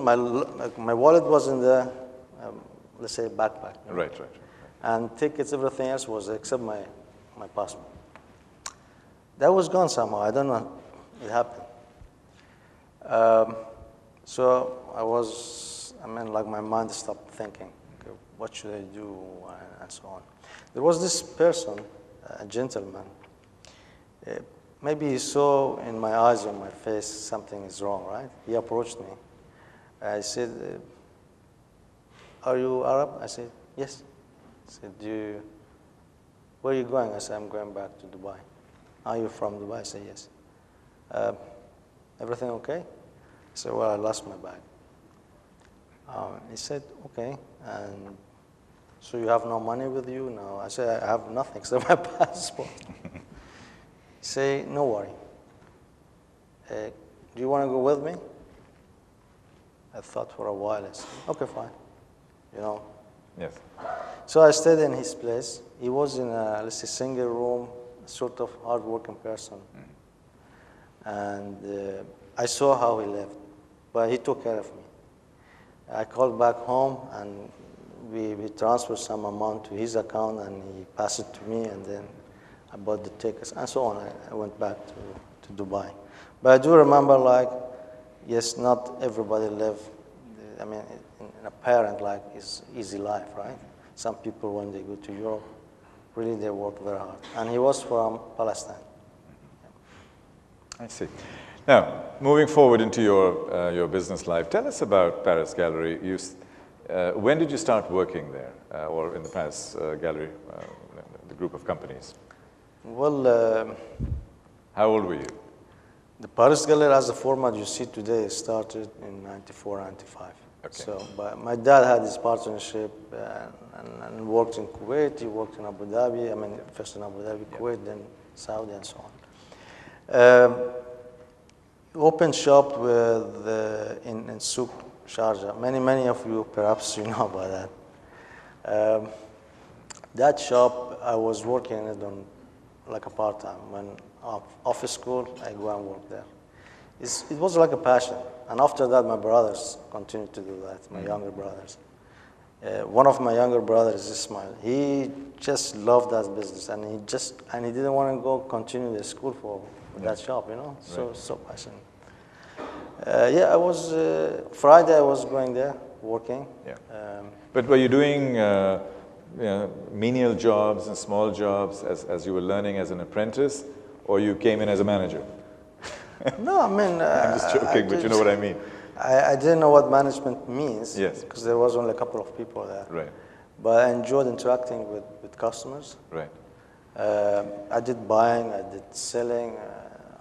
my wallet was in the, let's say, backpack. You know? Right. And tickets, everything else was except my passport. That was gone somehow. I don't know. It happened. So like my mind stopped thinking, okay, what should I do, and so on. There was this person, a gentleman. Maybe he saw in my eyes or my face something is wrong, right? He approached me. I said, are you Arab? I said, yes. He said, where are you going? I said, I'm going back to Dubai. Are you from Dubai? I said, yes. Everything okay? I said, well, I lost my bag. He said, okay. And so you have no money with you? No. I said, I have nothing except my passport. He said, no worry. Do you want to go with me? I thought for a while. I said, okay, fine. You know. Yes. So I stayed in his place. He was in a, let's say, single room, sort of hard-working person. And I saw how he lived, but he took care of me. I called back home, and we transferred some amount to his account, and he passed it to me, and then I bought the tickets, and so on. I went back to Dubai. But I do remember, like, yes, not everybody live, I mean, in a parent, like, is easy life, right? Some people, when they go to Europe, really they work very hard. And he was from Palestine. I see. Now, moving forward into your business life, tell us about Paris Gallery. When did you start working there, or in the Paris Gallery, the group of companies? Well, how old were you? The Paris Gallery as a format you see today started in 94, 95. Okay. So, but my dad had his partnership and worked in Kuwait. He worked in Abu Dhabi. I mean, first in Abu Dhabi, Kuwait, then Saudi, and so on. Opened shop with in Souk Sharjah. Many of you perhaps you know about that. That shop I was working in it on like a part-time. When office school, I go and work there. It was like a passion. And after that, my brothers continued to do that. My younger brothers. One of my younger brothers, Ismail, he just loved that business, and he didn't want to go continue the school for that shop, you know. So passionate. I was Friday. I was going there working. Yeah. But were you doing menial jobs and small jobs as you were learning as an apprentice, or you came in as a manager? No, I mean I'm just joking, but you know what I mean. I didn't know what management means. Yes. Because there was only a couple of people there. Right. But I enjoyed interacting with customers. Right. I did buying, I did selling,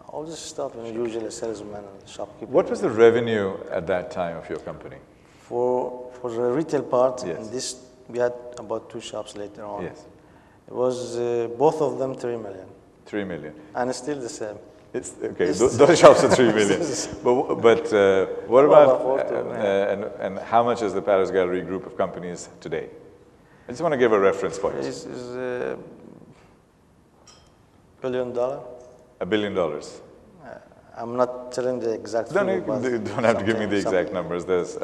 all this stuff, and usually a salesman and shopkeeper. What was the revenue at that time of your company? For the retail part, yes. and this, we had about 2 shops later on. Yes. It was both of them 3 million. 3 million. And it's still the same. It's, okay, those shops are 3 million. but what about, and how much is the Paris Gallery group of companies today? I just want to give a reference point. It's $1 billion. $1 billion. I'm not telling the exact No, figure, you don't have to give me the exact numbers. There's,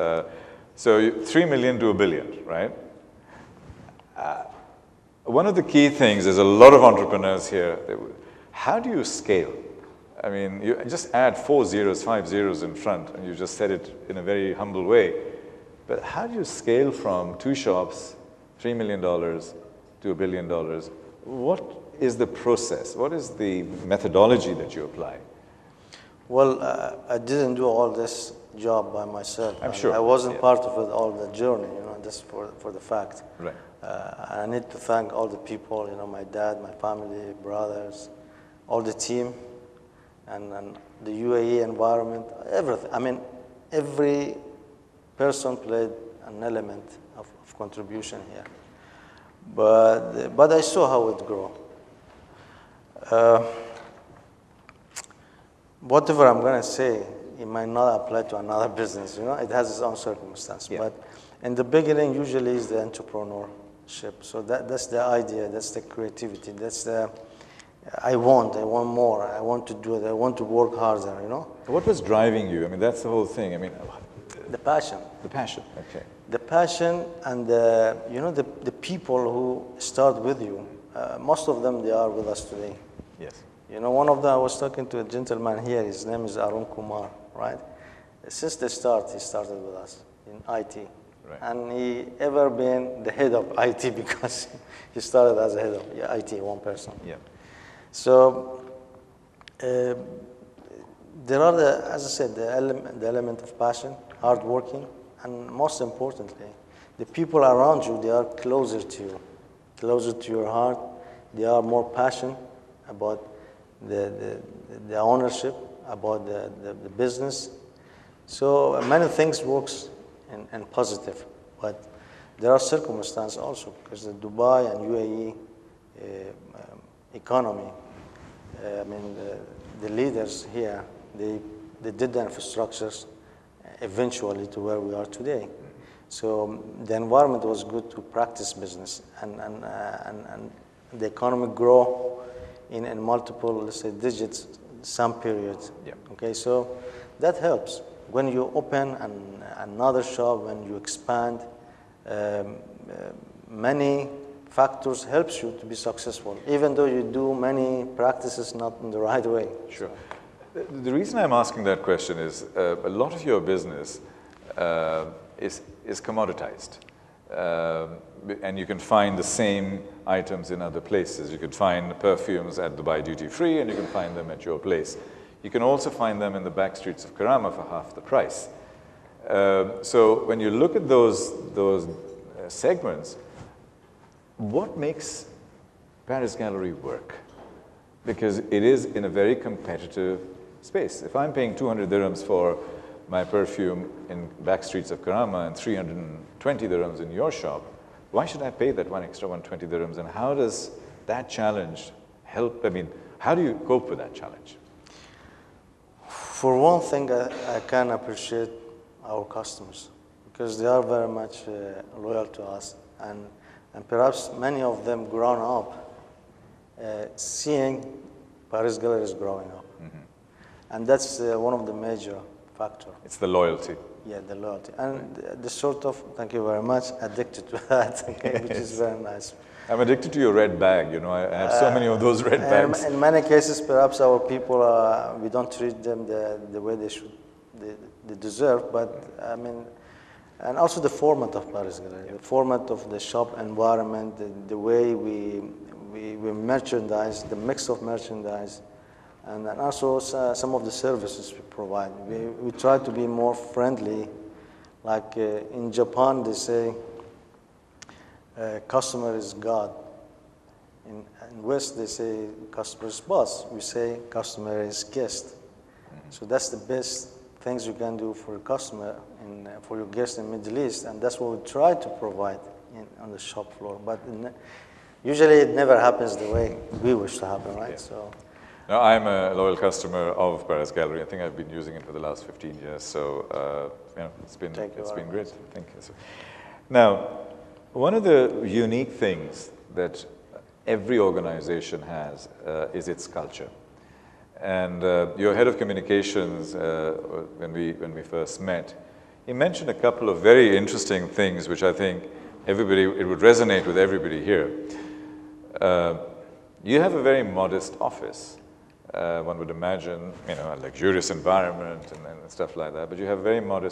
so 3 million to $1 billion, right? One of the key things, there's a lot of entrepreneurs here. How do you scale? I mean, you just add 4 zeros, 5 zeros in front, and you just said it in a very humble way. But how do you scale from 2 shops, $3 million to $1 billion? What is the process? What is the methodology that you apply? Well, I didn't do all this job by myself. I'm sure. I wasn't part of it all the journey, you know, just for the fact. Right. I need to thank all the people, you know, my dad, my family, brothers, all the team, and the UAE environment, everything. I mean, every person played an element of contribution here. But I saw how it grew. Whatever I'm going to say, it might not apply to another business, you know, it has its own circumstance. Yeah. But in the beginning, usually is the entrepreneurship. So that's the idea, that's the creativity, that's the, I want more, I want to do it, I want to work harder, you know. What was driving you? I mean, that's the whole thing. I mean, The passion. The passion, okay. The passion and the people who start with you, most of them, they are with us today. Yes. One of them, I was talking to a gentleman here, his name is Arun Kumar, right? Since the start, he started with us in IT. Right. And he ever been the head of IT because he started as a head of IT, one person. Yeah. So there are, as I said, the element of passion, hard working, and most importantly, the people around you, they are closer to you, closer to your heart. They are more passionate about the ownership, about the business. So many things works in positive, but there are circumstances also because the Dubai and UAE economy, I mean the leaders here, they did the infrastructures eventually to where we are today. So the environment was good to practice business and the economy grow in multiple, let's say, digits some periods. Yeah. Okay, so that helps. When you open another shop, when you expand, many factors helps you to be successful, even though you do many practices not in the right way. Sure. The reason I'm asking that question is a lot of your business is commoditized. And you can find the same items in other places. You could find perfumes at Dubai Duty Free, and you can find them at your place. You can also find them in the back streets of Karama for half the price. So when you look at those segments, what makes Paris Gallery work? Because it is in a very competitive space. If I'm paying 200 dirhams for my perfume in back streets of Karama and 320 dirhams in your shop, why should I pay that one extra 120 dirhams? And how does that challenge help? I mean, how do you cope with that challenge? For one thing, I can appreciate our customers because they are very much loyal to us, and perhaps many of them grown up seeing Paris Gallery is growing up. Mm-hmm. And that's one of the major factors. It's the loyalty. Yeah, the loyalty. And the sort of, thank you very much, addicted to that, okay, which is very nice. I'm addicted to your red bag, you know, I have so many of those red bags. In many cases, perhaps our people, we don't treat them the way they should, they deserve, but I mean, and also the format of Paris Gallery, the format of the shop environment, the way we merchandise, the mix of merchandise, and also some of the services we provide. We try to be more friendly. Like in Japan, they say, customer is God. In West, they say customer is boss. We say customer is guest. Mm-hmm. So that's the best things you can do for a customer and for your guest in Middle East, and that's what we try to provide on the shop floor. But usually it never happens the way we wish to happen, right? Yeah. So. Now, I'm a loyal customer of Paris Gallery. I think I've been using it for the last 15 years. So, you know, it's been great. Thank you. So, now, one of the unique things that every organization has is its culture. And your head of communications, when we first met, he mentioned a couple of very interesting things, which I think it would resonate with everybody here. You have a very modest office. One would imagine, you know, a luxurious environment and stuff like that, but you have a very modest